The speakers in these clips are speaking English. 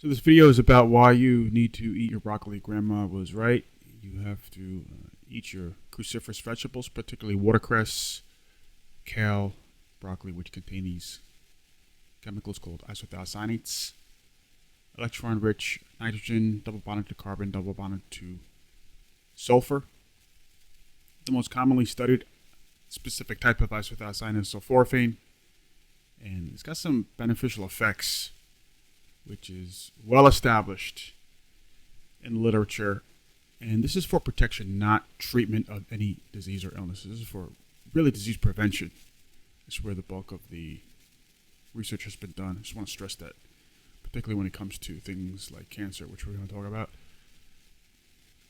So this video is about why you need to eat your broccoli. Grandma was right. You have to eat your cruciferous vegetables, particularly watercress, kale, broccoli, which contain these chemicals called isothiocyanates, electron-rich nitrogen, double bonded to carbon, double bonded to sulfur. The most commonly studied specific type of isothiocyanate is sulforaphane, and it's got some beneficial effects, which is well established in literature. And this is for protection, not treatment of any disease or illness. This is for really disease prevention. This is where the bulk of the research has been done. I just want to stress that, particularly when it comes to things like cancer, which we're going to talk about.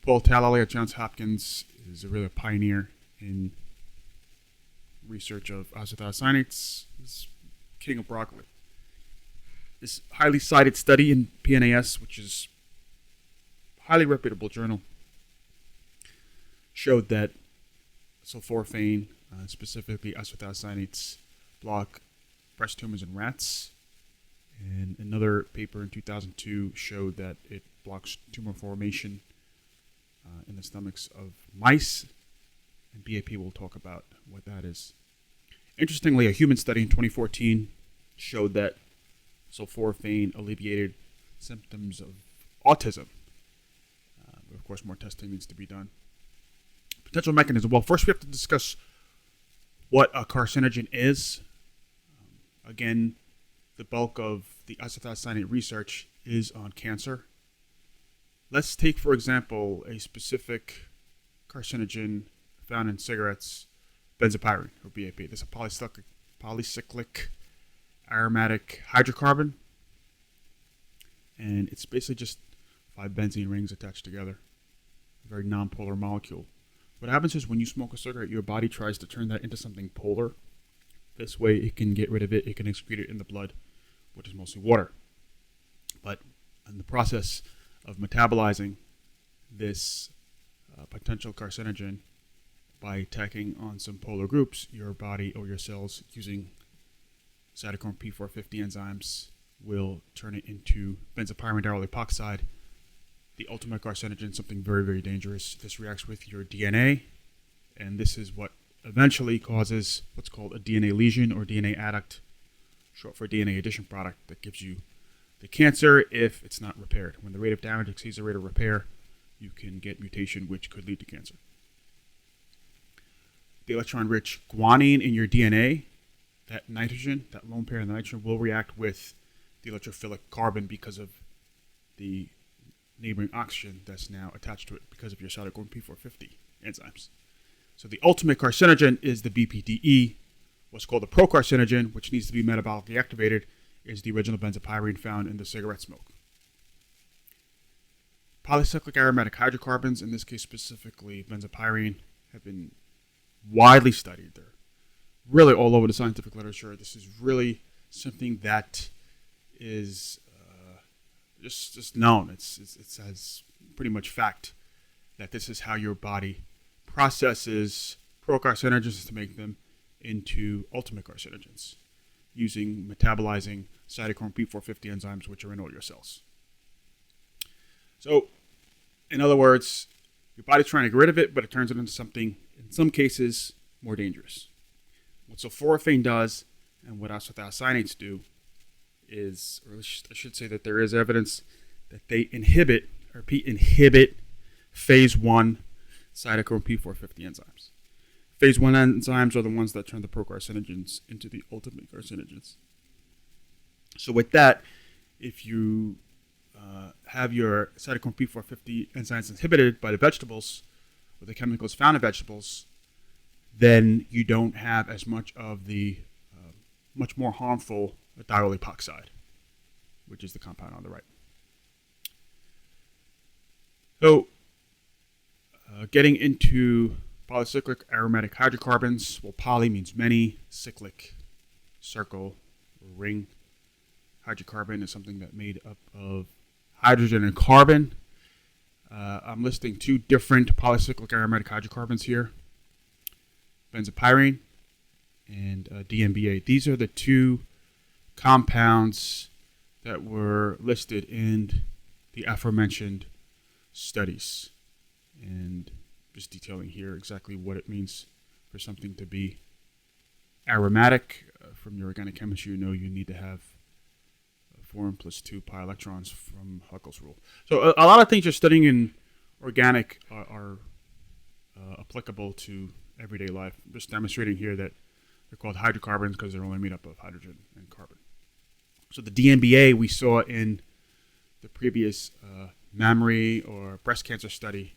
Paul Talalay at Johns Hopkins is really a pioneer in research of isothiocyanates. He's king of broccoli. This highly cited study in PNAS, which is a highly reputable journal, showed that sulforaphane, specifically isothiocyanates, block breast tumors in rats. And another paper in 2002 showed that it blocks tumor formation in the stomachs of mice. And BAP will talk about what that is. Interestingly, a human study in 2014 showed that sulforaphane alleviated symptoms of autism. But of course, more testing needs to be done. Potential mechanism. Well, first we have to discuss what a carcinogen is. Again, the bulk of the isothiocyanate research is on cancer. Let's take, for example, a specific carcinogen found in cigarettes, benzopyrene, or BAP. This is a polycyclic aromatic hydrocarbon, and it's basically just 5 benzene rings attached together. A very nonpolar molecule. What happens is when you smoke a cigarette, your body tries to turn that into something polar. This way it can get rid of it, it can excrete it in the blood, which is mostly water. But in the process of metabolizing this potential carcinogen by tacking on some polar groups, your body or your cells using cytochrome P450 enzymes will turn it into benzopyrene diaryl epoxide, the ultimate carcinogen, something very, very dangerous. This reacts with your DNA, and this is what eventually causes what's called a DNA lesion or DNA adduct, short for DNA addition product, that gives you the cancer if it's not repaired. When the rate of damage exceeds the rate of repair, you can get mutation, which could lead to cancer. The electron-rich guanine in your DNA, that nitrogen, that lone pair of nitrogen, will react with the electrophilic carbon because of the neighboring oxygen that's now attached to it because of your cytochrome P450 enzymes. So the ultimate carcinogen is the BPDE. What's called the procarcinogen, which needs to be metabolically activated, is the original benzopyrene found in the cigarette smoke. Polycyclic aromatic hydrocarbons, in this case specifically benzopyrene, have been widely studied. They're really all over the scientific literature. This is really something that is just known. It's as pretty much fact that this is how your body processes procarcinogens to make them into ultimate carcinogens, using metabolizing cytochrome P450 enzymes, which are in all your cells. So, in other words, your body's trying to get rid of it, but it turns it into something, in some cases, more dangerous. What sulforaphane does, and what isothiocyanates do, is, or I should say that there is evidence that they inhibit phase 1 cytochrome P450 enzymes. Phase 1 enzymes are the ones that turn the procarcinogens into the ultimate carcinogens. So with that, if you have your cytochrome P450 enzymes inhibited by the vegetables, or the chemicals found in vegetables, then you don't have as much of the much more harmful diaryl epoxide, which is the compound on the right. So, getting into polycyclic aromatic hydrocarbons, well, poly means many, cyclic, circle, or ring. Hydrocarbon is something that's made up of hydrogen and carbon. I'm listing 2 different polycyclic aromatic hydrocarbons here, benzopyrene and DMBA. These are the 2 compounds that were listed in the aforementioned studies. And just detailing here exactly what it means for something to be aromatic. From your organic chemistry, you know you need to have 4n plus 2 pi electrons from Huckel's rule. So a lot of things you're studying in organic are applicable to everyday life. I'm just demonstrating here that they're called hydrocarbons because they're only made up of hydrogen and carbon. So the DNBA we saw in the previous mammary or breast cancer study,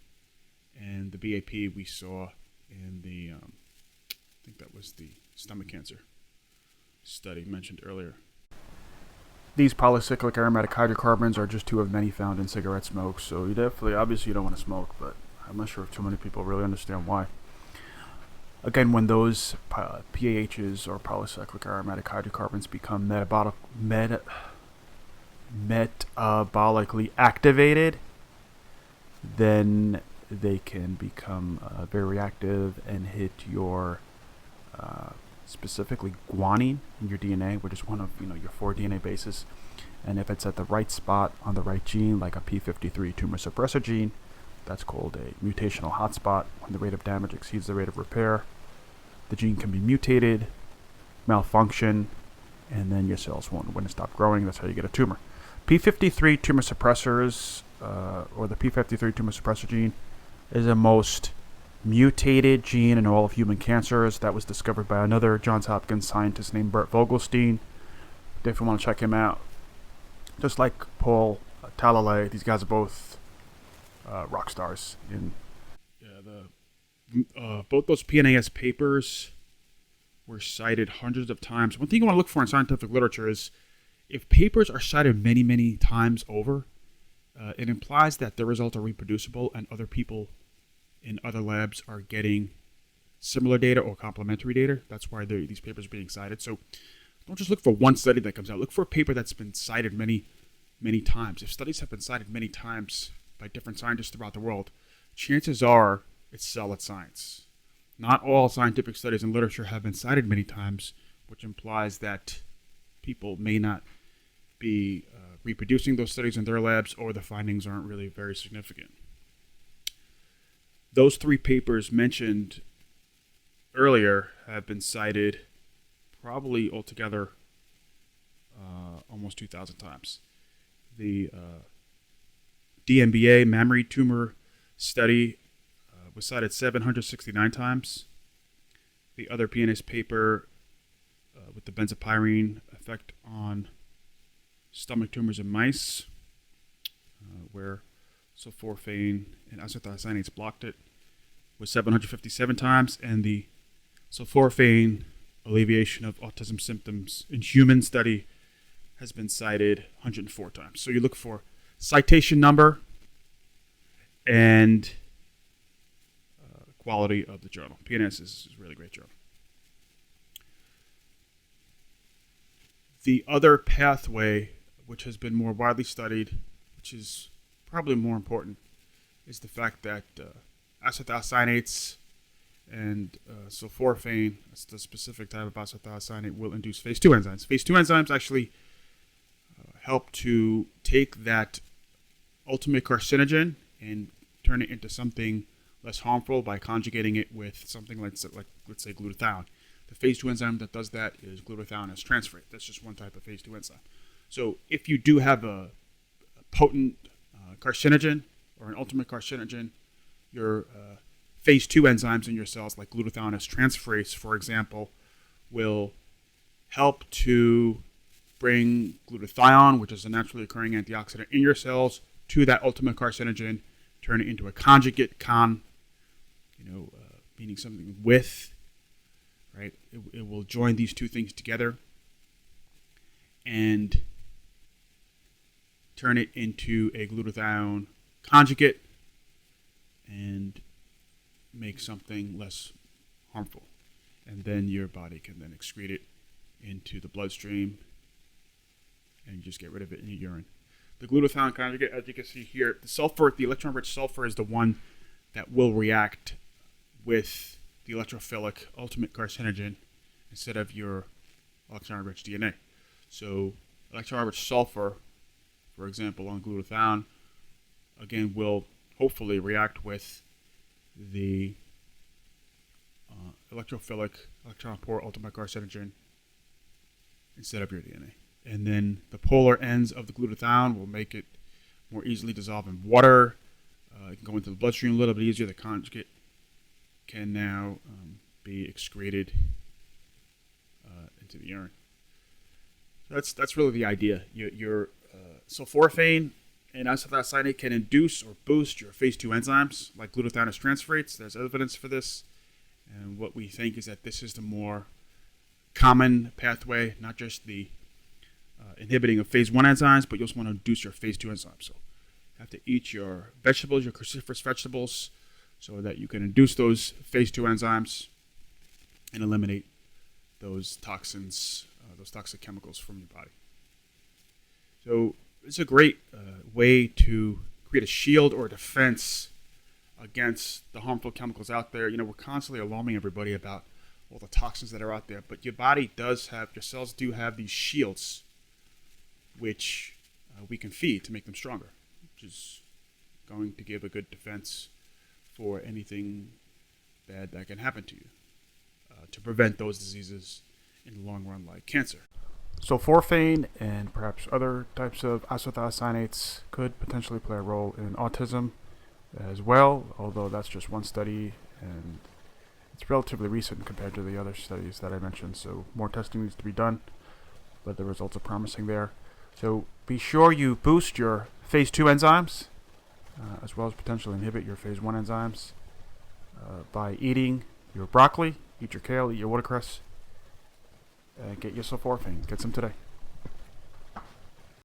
and the BAP we saw in the, I think that was the stomach cancer study mentioned earlier. These polycyclic aromatic hydrocarbons are just two of many found in cigarette smoke, so obviously you don't want to smoke, but I'm not sure if too many people really understand why. Again, when those PAHs or polycyclic aromatic hydrocarbons become metabolically activated, then they can become very reactive and hit your specifically guanine in your DNA, which is one of your 4 DNA bases. And if it's at the right spot on the right gene, like a p53 tumor suppressor gene, that's called a mutational hotspot. When the rate of damage exceeds the rate of repair, the gene can be mutated, malfunction, and then your cells won't stop growing. That's how you get a tumor. p53 tumor suppressors, or the p53 tumor suppressor gene, is the most mutated gene in all of human cancers. That was discovered by another Johns Hopkins scientist named Bert Vogelstein. If you want to check him out, just like Paul Talalay, these guys are both rock stars. Both those PNAS papers were cited hundreds of times. One thing you want to look for in scientific literature is if papers are cited many, many times over, it implies that the results are reproducible and other people in other labs are getting similar data or complementary data. That's why these papers are being cited. So don't just look for one study that comes out. Look for a paper that's been cited many, many times. If studies have been cited many times by different scientists throughout the world, chances are it's solid science. Not all scientific studies and literature have been cited many times, which implies that people may not be reproducing those studies in their labs, or the findings aren't really very significant. Those 3 papers mentioned earlier have been cited probably altogether almost 2,000 times. The DNBA mammary tumor study was cited 769 times. The other PNAS paper with the benzopyrene effect on stomach tumors in mice, where sulforaphane and acetylcyanates blocked it, was 757 times, and the sulforaphane alleviation of autism symptoms in human study has been cited 104 times. So you look for citation number and quality of the journal. PNAS is a really great journal. The other pathway, which has been more widely studied, which is probably more important, is the fact that acetylcyanates and sulforaphane, that's the specific type of acetylcyanate, will induce phase 2 enzymes. Phase 2 enzymes actually help to take that ultimate carcinogen and turn it into something less harmful by conjugating it with something like let's say glutathione. The phase 2 enzyme that does that is glutathionase transferase. That's just one type of phase 2 enzyme. So if you do have a potent carcinogen or an ultimate carcinogen, your phase 2 enzymes in your cells, like glutathionase transferase, for example, will help to bring glutathione, which is a naturally occurring antioxidant in your cells, to that ultimate carcinogen, turn it into a conjugate, meaning something with, right? It will join these two things together and turn it into a glutathione conjugate and make something less harmful. And then your body can then excrete it into the bloodstream and you just get rid of it in your urine. The glutathione conjugate, as you can see here, the electron-rich sulfur is the one that will react with the electrophilic ultimate carcinogen instead of your electron-rich DNA. So electron-rich sulfur, for example, on glutathione, again, will hopefully react with the electrophilic, electron-poor ultimate-carcinogen instead of your DNA. And then the polar ends of the glutathione will make it more easily dissolve in water. It can go into the bloodstream a little bit easier. The conjugate can now be excreted into the urine. That's really the idea. Your sulforaphane and isothiocyanate can induce or boost your phase 2 enzymes like glutathione transferates. There's evidence for this. And what we think is that this is the more common pathway, not just the inhibiting of phase 1 enzymes, but you also want to induce your phase 2 enzymes. So you have to eat your vegetables, your cruciferous vegetables, so that you can induce those phase 2 enzymes and eliminate those toxins, those toxic chemicals from your body. So it's a great way to create a shield or a defense against the harmful chemicals out there. We're constantly alarming everybody about all the toxins that are out there, but your body does have, your cells do have these shields which we can feed to make them stronger, which is going to give a good defense for anything bad that can happen to you, to prevent those diseases in the long run, like cancer. Sulforaphane and perhaps other types of isothiocyanates could potentially play a role in autism as well, although that's just one study and it's relatively recent compared to the other studies that I mentioned, so more testing needs to be done, but the results are promising there. So be sure you boost your phase 2 enzymes as well as potentially inhibit your phase 1 enzymes by eating your broccoli, eat your kale, eat your watercress, and get your sulforaphane. Get some today.